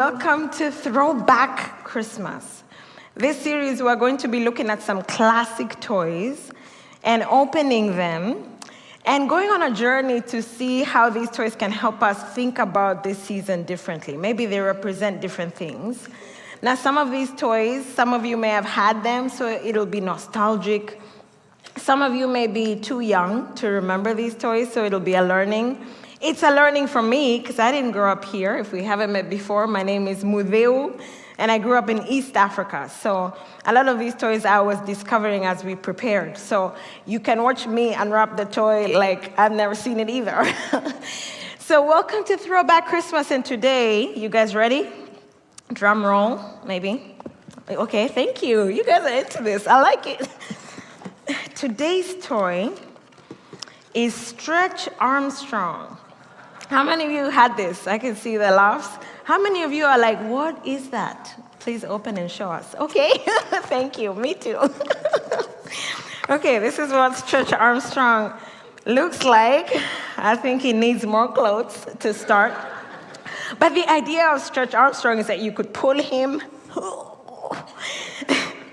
Welcome to Throwback Christmas. This series, we're going to be looking at some classic toys and opening them and going on a journey to see how these toys can help us think about this season differently. Maybe they represent different things. Now, some of these toys, some of you may have had them, so it'll be nostalgic. Some of you may be too young to remember these toys, so it'll be a learning. It's a learning for me because I didn't grow up here. If we haven't met before, my name is Mudeu, and I grew up in East Africa. So a lot of these toys I was discovering as we prepared. So you can watch me unwrap the toy like I've never seen it either. So welcome to Throwback Christmas, and today, you guys ready? Drum roll, maybe. Okay, thank you. You guys are into this. I like it. Today's toy is Stretch Armstrong. How many of you had this? I can see the laughs. How many of you are like, what is that? Please open and show us. Okay, thank you. Me too. Okay, this is what Stretch Armstrong looks like. I think he needs more clothes to start. But the idea of Stretch Armstrong is that you could pull him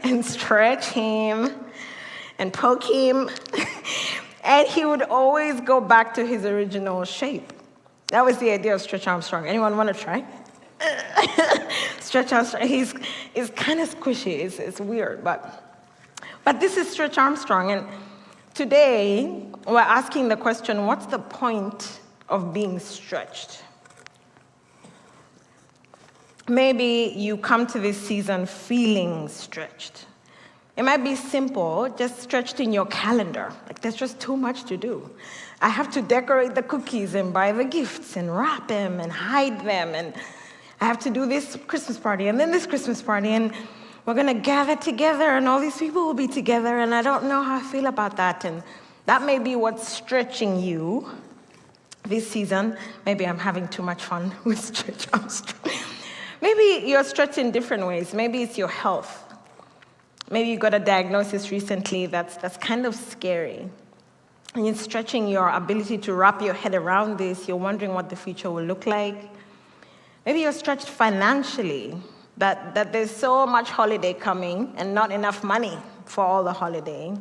and stretch him and poke him, and he would always go back to his original shape. That was the idea of Stretch Armstrong. Anyone want to try? Stretch Armstrong, he's kind of squishy. It's weird, but this is Stretch Armstrong. And today, we're asking the question, what's the point of being stretched? Maybe you come to this season feeling stretched. It might be simple, just stretched in your calendar. Like there's just too much to do. I have to decorate the cookies and buy the gifts and wrap them and hide them. And I have to do this Christmas party and then this Christmas party. And we're going to gather together and all these people will be together. And I don't know how I feel about that. And that may be what's stretching you this season. Maybe I'm having too much fun with Stretch Armstrong. Maybe you're stretched in different ways. Maybe it's your health. Maybe you got a diagnosis recently that's kind of scary. And you're stretching your ability to wrap your head around this. You're wondering what the future will look like. Maybe you're stretched financially, that there's so much holiday coming and not enough money for all the holiday.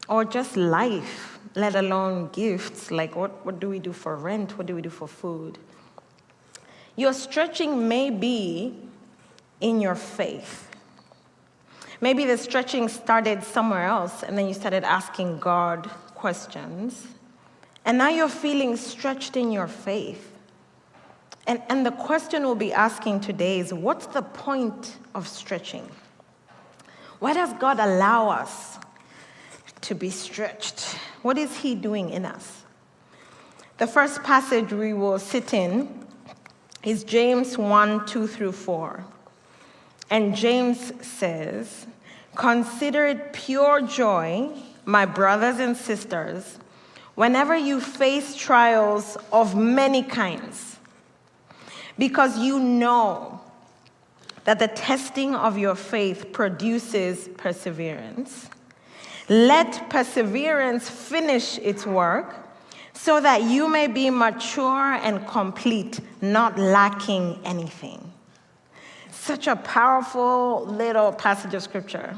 Or just life, let alone gifts. Like what do we do for rent? What do we do for food? Your stretching may be in your faith. Maybe the stretching started somewhere else, and then you started asking God questions. And now you're feeling stretched in your faith. And the question we'll be asking today is, what's the point of stretching? Why does God allow us to be stretched? What is He doing in us? The first passage we will sit in is James 1:2-4. And James says, "Consider it pure joy, my brothers and sisters, whenever you face trials of many kinds, because you know that the testing of your faith produces perseverance. Let perseverance finish its work, so that you may be mature and complete, not lacking anything." Such a powerful little passage of scripture.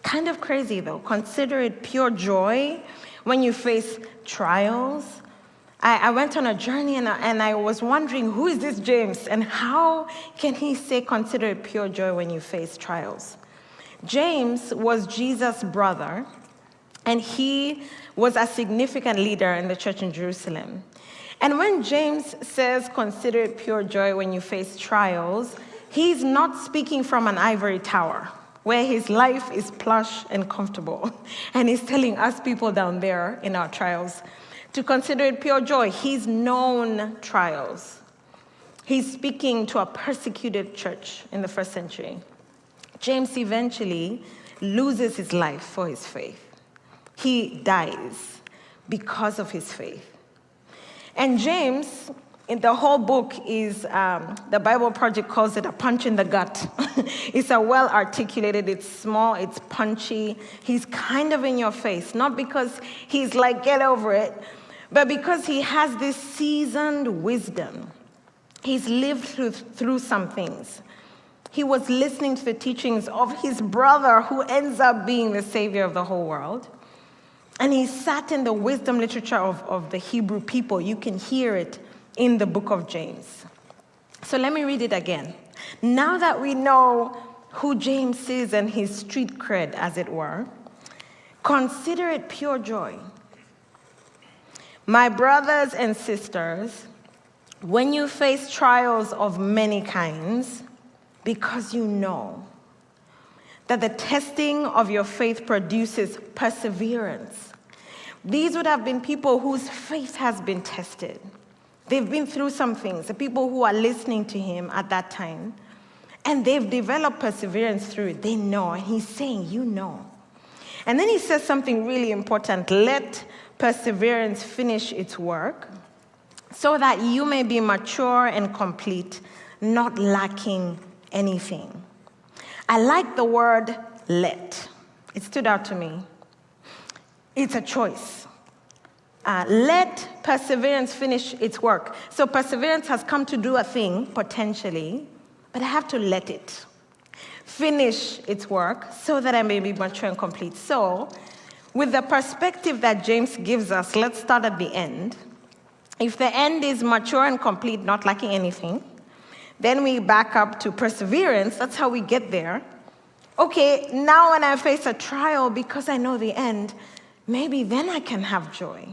Kind of crazy though. Consider it pure joy when you face trials. I went on a journey and I was wondering, who is this James? And how can he say consider it pure joy when you face trials? James was Jesus' brother, and he was a significant leader in the church in Jerusalem. And when James says consider it pure joy when you face trials, he's not speaking from an ivory tower where his life is plush and comfortable. And he's telling us people down there in our trials to consider it pure joy. He's known trials. He's speaking to a persecuted church in the first century. James eventually loses his life for his faith. He dies because of his faith. And James, in the whole book is, the Bible Project calls it a punch in the gut. It's a well-articulated, it's small, it's punchy. He's kind of in your face, not because he's like, get over it, but because he has this seasoned wisdom He's lived through some things. He was listening to the teachings of his brother who ends up being the savior of the whole world. And he sat in the wisdom literature of the Hebrew people. You can hear it in the book of James. So let me read it again. Now that we know who James is and his street cred, as it were, consider it pure joy. My brothers and sisters, when you face trials of many kinds, because you know that the testing of your faith produces perseverance. These would have been people whose faith has been tested. They've been through some things, the people who are listening to him at that time, and they've developed perseverance through it. They know, and he's saying, you know. And then he says something really important. Let perseverance finish its work so that you may be mature and complete, not lacking anything. I like the word let. It stood out to me. It's a choice. Let perseverance finish its work. So perseverance has come to do a thing, potentially, but I have to let it finish its work so that I may be mature and complete. So, with the perspective that James gives us, let's start at the end. If the end is mature and complete, not lacking anything, then we back up to perseverance. That's how we get there. Okay, now when I face a trial, because I know the end, maybe then I can have joy.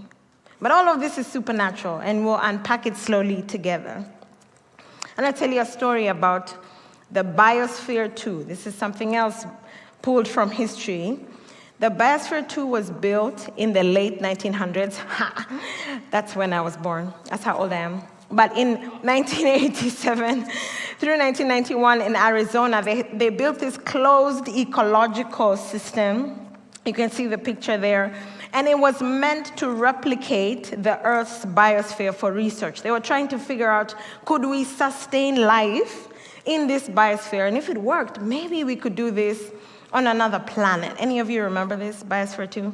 But all of this is supernatural, and we'll unpack it slowly together. And I'll tell you a story about the biosphere 2. This is something else pulled from history. The biosphere 2 was built in the late 1900s. That's when I was born. That's how old I am. But in 1987 through 1991 in Arizona, they built this closed ecological system. You can see the picture there. And it was meant to replicate the Earth's biosphere for research. They were trying to figure out, could we sustain life in this biosphere? And if it worked, maybe we could do this on another planet. Any of you remember this, Biosphere 2?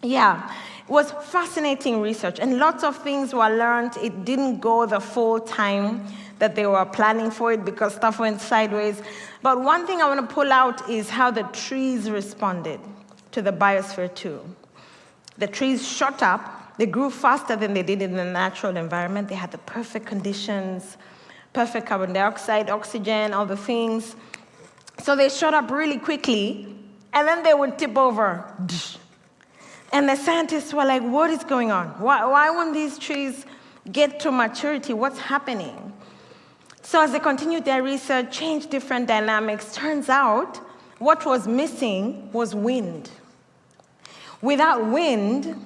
Yeah. It was fascinating research, and lots of things were learned. It didn't go the full time that they were planning for it because stuff went sideways. But one thing I want to pull out is how the trees responded to the Biosphere 2. The trees shot up. They grew faster than they did in the natural environment. They had the perfect conditions, perfect carbon dioxide, oxygen, all the things. So they shot up really quickly, and then they would tip over. And the scientists were like, what is going on? Why won't these trees get to maturity? What's happening? So as they continued their research, changed different dynamics, turns out what was missing was wind. Without wind,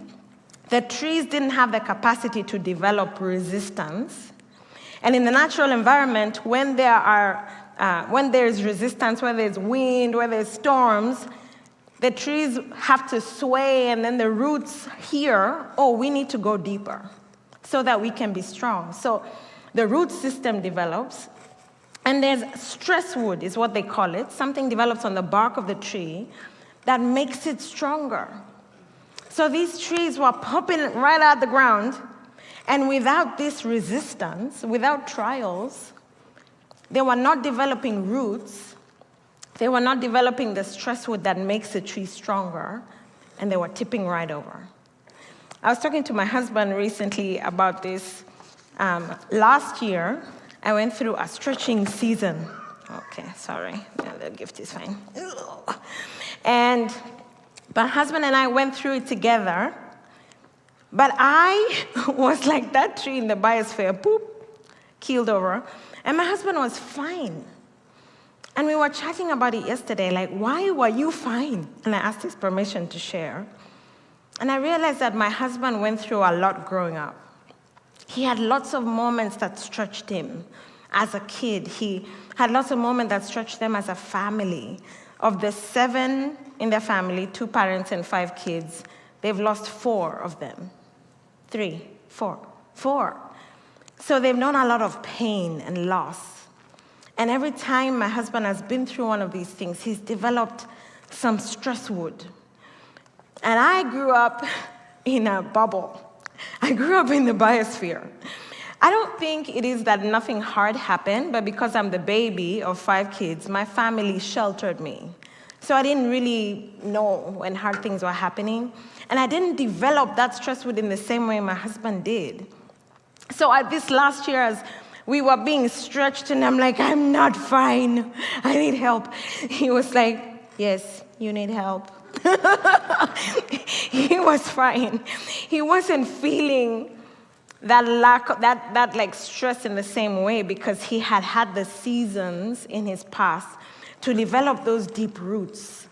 the trees didn't have the capacity to develop resistance. And in the natural environment, when there's resistance, where there's wind, where there's storms, the trees have to sway, and then the roots hear, oh, we need to go deeper so that we can be strong. So the root system develops, and there's stress wood, is what they call it. Something develops on the bark of the tree that makes it stronger. So these trees were popping right out the ground, and without this resistance, without trials, they were not developing roots. They were not developing the stress wood that makes the tree stronger, and they were tipping right over. I was talking to my husband recently about this. Last year, I went through a stretching season. Okay, sorry. Yeah, the gift is fine. And my husband and I went through it together, but I was like that tree in the biosphere, poop, keeled over, and my husband was fine. And we were chatting about it yesterday, like, why were you fine? And I asked his permission to share. And I realized that my husband went through a lot growing up. He had lots of moments that stretched him as a kid. He had lots of moments that stretched them as a family. Of the 7 in their family, 2 parents and 5 kids, they've lost 4 of them. 3, 4. So they've known a lot of pain and loss. And every time my husband has been through one of these things, he's developed some stress wood. And I grew up in a bubble. I grew up in the biosphere. I don't think it is that nothing hard happened, but because I'm the baby of 5 kids, my family sheltered me. So I didn't really know when hard things were happening. And I didn't develop that stress within the same way my husband did. So this last year, as we were being stretched, and I'm like, I'm not fine. I need help. He was like, yes, you need help. He was fine. He wasn't feeling that that like stress in the same way because he had had the seasons in his past to develop those deep roots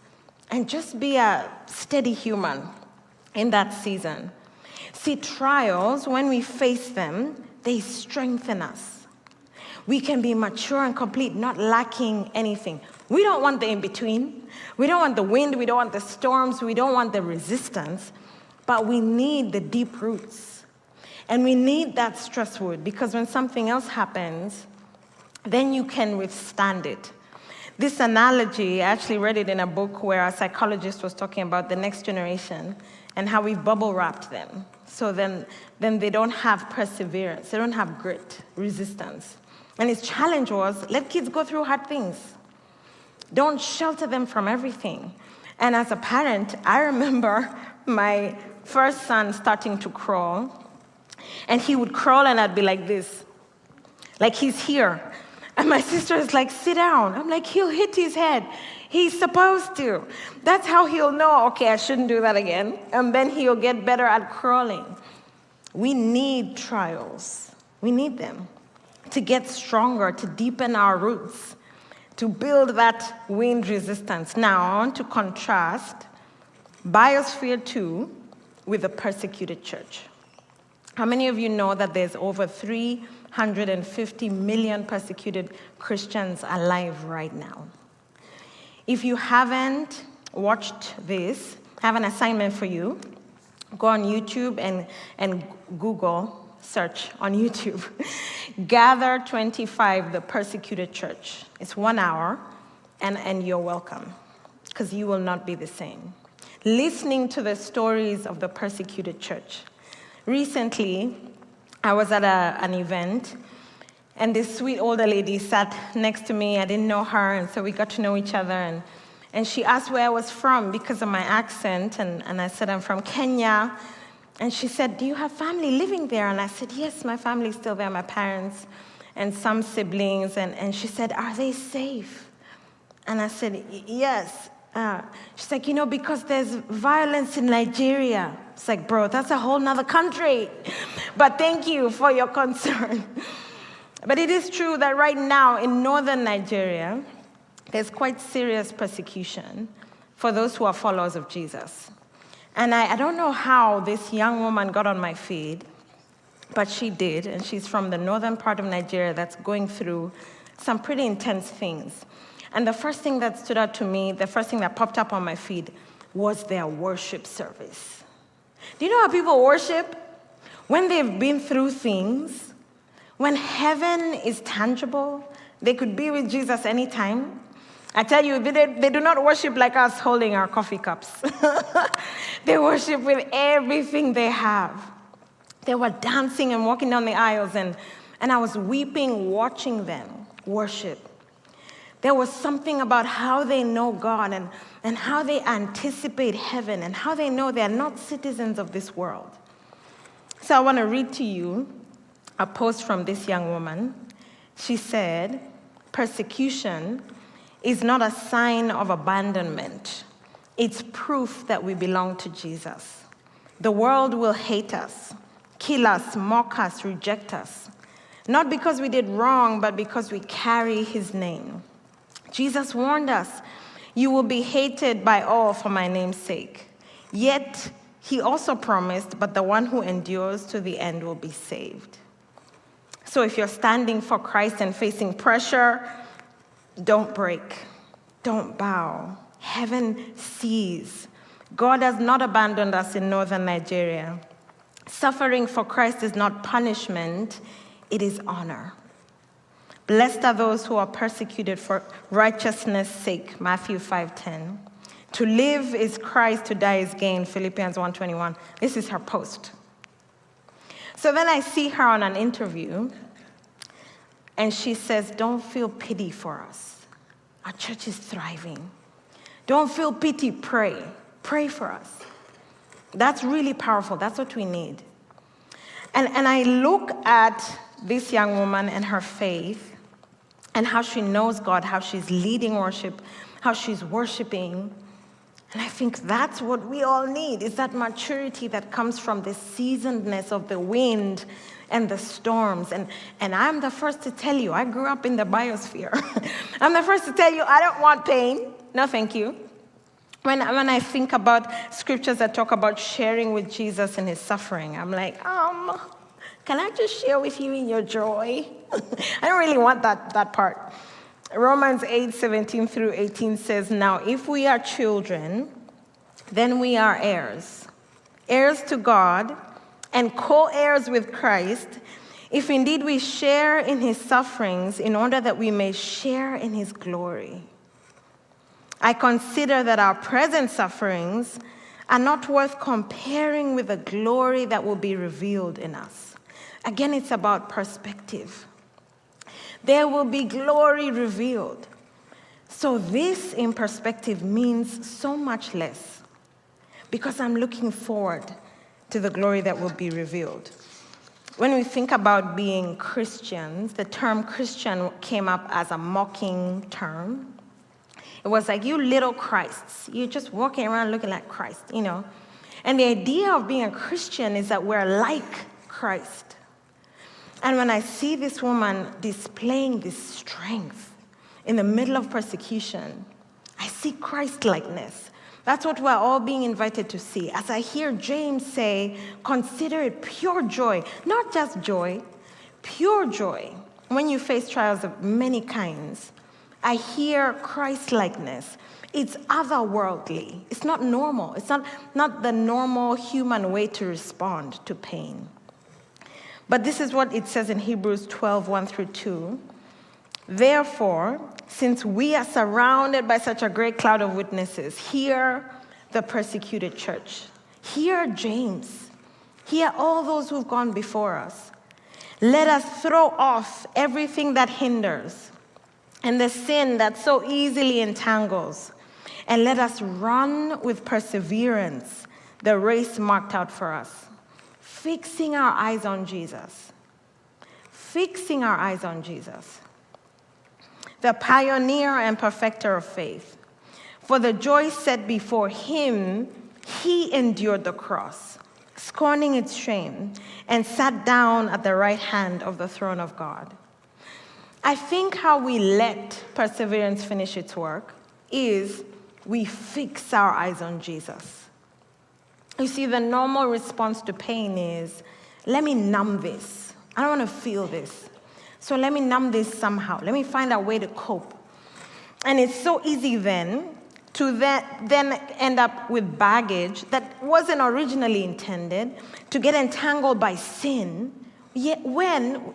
and just be a steady human in that season. See, trials, when we face them, they strengthen us. We can be mature and complete, not lacking anything. We don't want the in-between. We don't want the wind. We don't want the storms. We don't want the resistance. But we need the deep roots. And we need that stress wood because when something else happens, then you can withstand it. This analogy, I actually read it in a book where a psychologist was talking about the next generation and how we bubble wrapped them. So then they don't have perseverance. They don't have grit, resistance. And his challenge was, let kids go through hard things. Don't shelter them from everything. And as a parent, I remember my first son starting to crawl. And he would crawl and I'd be like this. Like he's here. And my sister is like, sit down. I'm like, he'll hit his head. He's supposed to. That's how he'll know, okay, I shouldn't do that again. And then he'll get better at crawling. We need trials. We need them to get stronger, to deepen our roots, to build that wind resistance. Now, I want to contrast biosphere 2 with the persecuted church. How many of you know that there's over 350 million persecuted Christians alive right now? If you haven't watched this, I have an assignment for you. Go on YouTube and Google, search on YouTube. Gather 25, the persecuted church. It's 1 hour, and you're welcome, because you will not be the same. Listening to the stories of the persecuted church. Recently, I was at an event, and this sweet older lady sat next to me. I didn't know her, and so we got to know each other. And she asked where I was from because of my accent, and I said, I'm from Kenya. And she said, do you have family living there? And I said, yes, my family's still there, my parents and some siblings. And she said, are they safe? And I said, yes. She's like, because there's violence in Nigeria. It's like, bro, that's a whole nother country. But thank you for your concern. But it is true that right now in northern Nigeria, there's quite serious persecution for those who are followers of Jesus. And I don't know how this young woman got on my feed, but she did, and she's from the northern part of Nigeria that's going through some pretty intense things. And the first thing that stood out to me, the first thing that popped up on my feed was their worship service. Do you know how people worship? When they've been through things, when heaven is tangible, they could be with Jesus anytime. I tell you, they do not worship like us holding our coffee cups. They worship with everything they have. They were dancing and walking down the aisles, and I was weeping watching them worship. There was something about how they know God and how they anticipate heaven and how they know they are not citizens of this world. So I want to read to you a post from this young woman. She said, persecution is not a sign of abandonment. It's proof that we belong to Jesus. The world will hate us, kill us, mock us, reject us. Not because we did wrong, but because we carry his name. Jesus warned us, you will be hated by all for my name's sake. Yet he also promised, but the one who endures to the end will be saved. So if you're standing for Christ and facing pressure, don't break. Don't bow. Heaven sees. God has not abandoned us in northern Nigeria. Suffering for Christ is not punishment, it is honor. Blessed are those who are persecuted for righteousness' sake, Matthew 5:10. To live is Christ, to die is gain, Philippians 1:21. This is her post. So then I see her on an interview, and she says, don't feel pity for us. Our church is thriving. Don't feel pity, pray. Pray for us. That's really powerful. That's what we need. And I look at this young woman and her faith and how she knows God, how she's leading worship, how she's worshiping. And I think that's what we all need, is that maturity that comes from the seasonedness of the wind and the storms. And I'm the first to tell you, I grew up in the biosphere. I'm the first to tell you, I don't want pain. No, thank you. When I think about scriptures that talk about sharing with Jesus in his suffering, I'm like, can I just share with you in your joy? I don't really want that part. Romans 8:17 through 18 says, now if we are children, then we are heirs, heirs to God and co-heirs with Christ, if indeed we share in his sufferings in order that we may share in his glory. I consider that our present sufferings are not worth comparing with the glory that will be revealed in us. Again, it's about perspective. There will be glory revealed. So this, in perspective, means so much less because I'm looking forward to the glory that will be revealed. When we think about being Christians, the term Christian came up as a mocking term. It was like, you little Christs. You're just walking around looking like Christ, you know. And the idea of being a Christian is that we're like Christ. And when I see this woman displaying this strength in the middle of persecution, I see Christ-likeness. That's what we're all being invited to see. As I hear James say, consider it pure joy, not just joy, pure joy. When you face trials of many kinds, I hear Christ-likeness. It's otherworldly. It's not normal. It's not the normal human way to respond to pain. But this is what it says in Hebrews 12:1 through 2. Therefore, since we are surrounded by such a great cloud of witnesses, hear the persecuted church. Hear James. Hear all those who've gone before us. Let us throw off everything that hinders and the sin that so easily entangles, and let us run with perseverance the race marked out for us, fixing our eyes on Jesus. Fixing our eyes on Jesus, the pioneer and perfecter of faith. For the joy set before him, he endured the cross, scorning its shame, and sat down at the right hand of the throne of God. I think how we let perseverance finish its work is we fix our eyes on Jesus. You see, the normal response to pain is, let me numb this. I don't want to feel this. So let me numb this somehow. Let me find a way to cope. And it's so easy then to then end up with baggage that wasn't originally intended, to get entangled by sin. Yet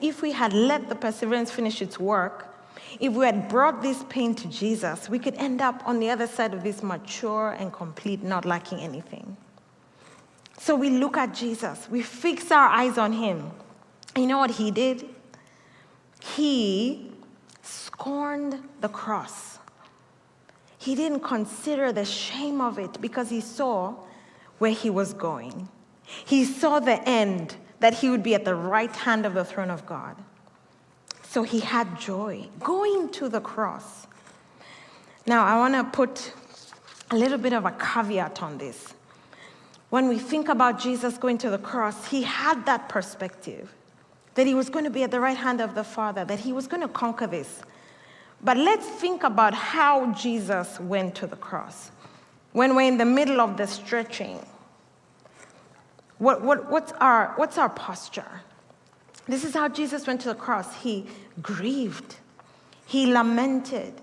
if we had let the perseverance finish its work, if we had brought this pain to Jesus, we could end up on the other side of this mature and complete, not lacking anything. So we look at Jesus. We fix our eyes on him. And you know what he did? He scorned the cross. He didn't consider the shame of it because he saw where he was going. He saw the end, that he would be at the right hand of the throne of God. So he had joy going to the cross. Now, I want to put a little bit of a caveat on this. When we think about Jesus going to the cross, he had that perspective, that he was going to be at the right hand of the Father, that he was going to conquer this. But let's think about how Jesus went to the cross. When we're in the middle of the stretching, what's our posture? This is how Jesus went to the cross. He grieved. He lamented.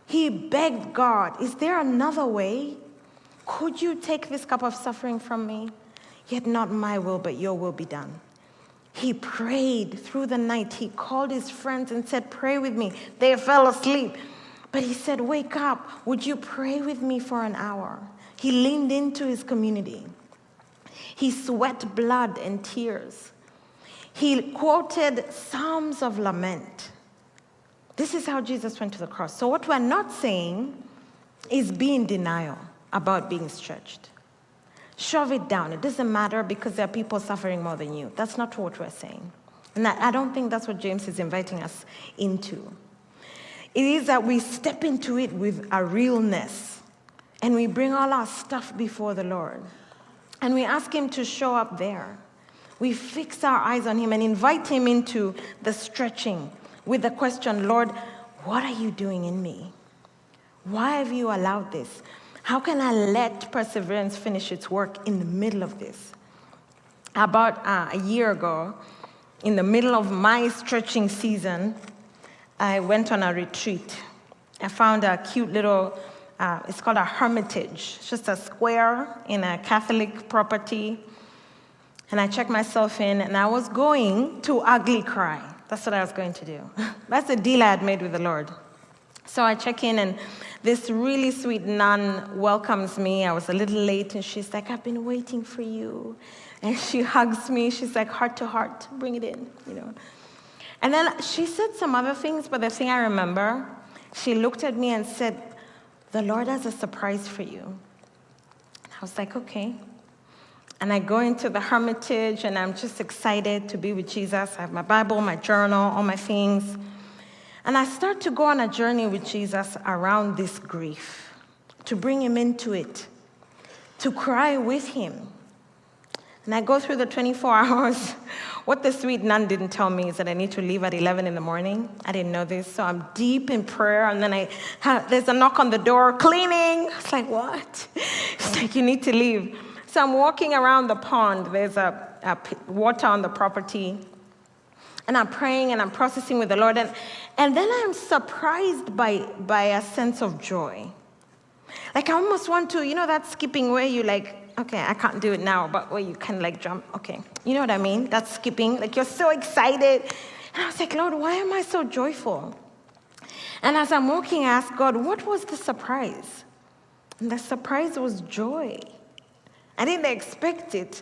He begged God, is there another way? Could you take this cup of suffering from me? Yet not my will, but your will be done. He prayed through the night. He called his friends and said, pray with me. They fell asleep. But he said, wake up. Would you pray with me for an hour? He leaned into his community. He sweat blood and tears. He quoted Psalms of lament. This is how Jesus went to the cross. So what we're not saying is be in denial about being stretched. Shove it down. It doesn't matter because there are people suffering more than you. That's not what we're saying. And I don't think that's what James is inviting us into. It is that we step into it with a realness and we bring all our stuff before the Lord and we ask him to show up there. We fix our eyes on him and invite him into the stretching with the question, Lord, what are you doing in me? Why have you allowed this? How can I let perseverance finish its work in the middle of this? About a year ago, in the middle of my stretching season, I went on a retreat. I found a cute little, it's called a hermitage. It's just a square in a Catholic property. And I checked myself in, and I was going to ugly cry. That's what I was going to do. That's the deal I had made with the Lord. So I check in, and this really sweet nun welcomes me. I was a little late, and she's like, I've been waiting for you. And she hugs me. She's like, heart to heart, bring it in, you know. And then she said some other things, but the thing I remember, she looked at me and said, the Lord has a surprise for you. I was like, okay. And I go into the hermitage, and I'm just excited to be with Jesus. I have my Bible, my journal, all my things. And I start to go on a journey with Jesus around this grief, to bring him into it, to cry with him. And I go through the 24 hours. What the sweet nun didn't tell me is that I need to leave at 11 in the morning. I didn't know this, so I'm deep in prayer, and then there's a knock on the door, cleaning. It's like, what? It's like, you need to leave. So I'm walking around the pond. There's a water on the property. And I'm praying and I'm processing with the Lord. And then I'm surprised by a sense of joy. Like I almost want to, you know that skipping where you like, okay, I can't do it now, but where you can like jump, okay. You know what I mean? That's skipping. Like you're so excited. And I was like, Lord, why am I so joyful? And as I'm walking, I asked God, what was the surprise? And the surprise was joy. I didn't expect it.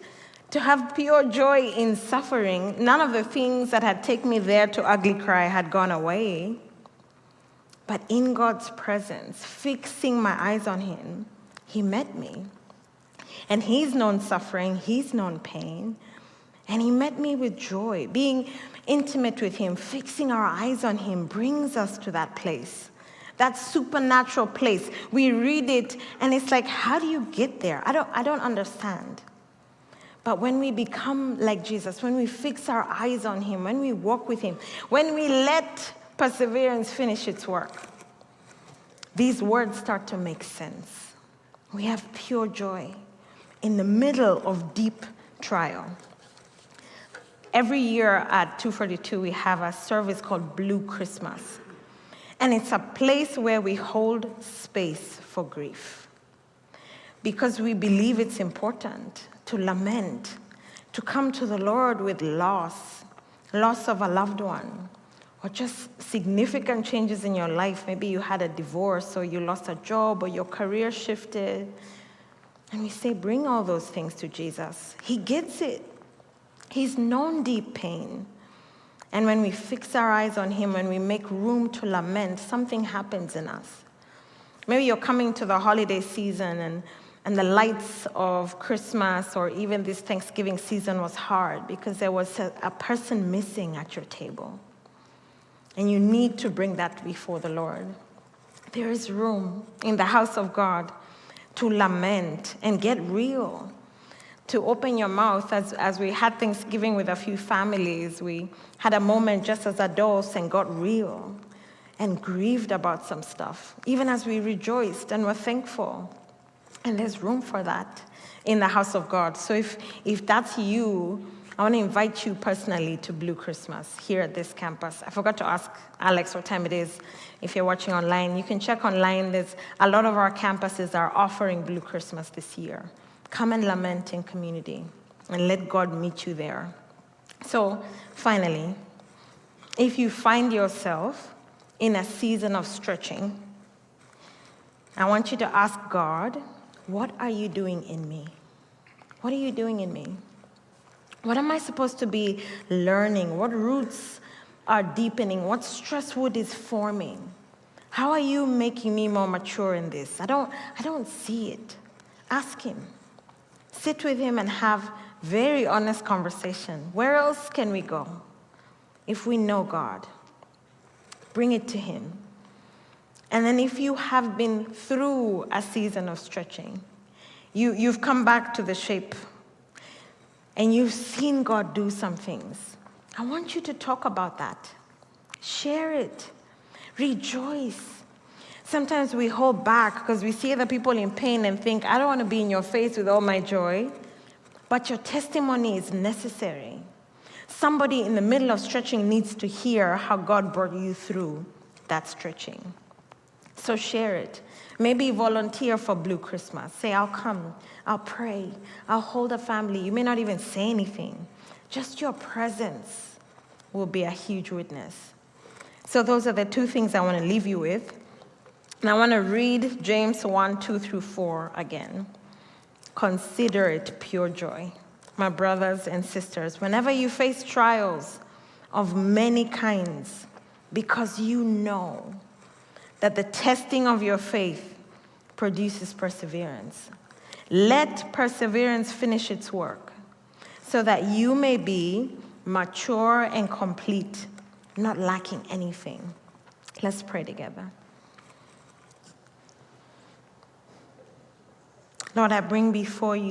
To have pure joy in suffering, none of the things that had taken me there to ugly cry had gone away. But in God's presence, fixing my eyes on him, he met me. And he's known suffering, he's known pain, and he met me with joy. Being intimate with him, fixing our eyes on him brings us to that place, that supernatural place. We read it, and it's like, how do you get there? I don't understand. But when we become like Jesus, when we fix our eyes on him, when we walk with him, when we let perseverance finish its work, these words start to make sense. We have pure joy in the middle of deep trial. Every year at 242, we have a service called Blue Christmas. And it's a place where we hold space for grief. Because we believe it's important to lament, to come to the Lord with loss of a loved one, or just significant changes in your life. Maybe you had a divorce, or you lost a job, or your career shifted. And we say, bring all those things to Jesus. He gets it. He's known deep pain. And when we fix our eyes on him, when we make room to lament, something happens in us. Maybe you're coming to the holiday season, and the lights of Christmas or even this Thanksgiving season was hard because there was a person missing at your table. And you need to bring that before the Lord. There is room in the house of God to lament and get real, to open your mouth. As we had Thanksgiving with a few families, we had a moment just as adults and got real and grieved about some stuff, even as we rejoiced and were thankful. And there's room for that in the house of God. So if that's you, I want to invite you personally to Blue Christmas here at this campus. I forgot to ask Alex what time it is. If you're watching online, you can check online. There's a lot of our campuses are offering Blue Christmas this year. Come and lament in community and let God meet you there. So finally, if you find yourself in a season of stretching, I want you to ask God, what are you doing in me? What are you doing in me? What am I supposed to be learning? What roots are deepening? What stress wood is forming? How are you making me more mature in this? I don't see it. Ask him. Sit with him and have very honest conversation. Where else can we go if we know God? Bring it to him. And then if you have been through a season of stretching, you've come back to the shape, and you've seen God do some things, I want you to talk about that. Share it. Rejoice. Sometimes we hold back because we see other people in pain and think, I don't want to be in your face with all my joy. But your testimony is necessary. Somebody in the middle of stretching needs to hear how God brought you through that stretching. So share it. Maybe volunteer for Blue Christmas. Say, I'll come. I'll pray. I'll hold a family. You may not even say anything. Just your presence will be a huge witness. So those are the two things I want to leave you with. And I want to read James 1:2-4 again. Consider it pure joy, my brothers and sisters, whenever you face trials of many kinds, because you know that the testing of your faith produces perseverance. Let perseverance finish its work, so that you may be mature and complete, not lacking anything. Let's pray together. Lord, I bring before you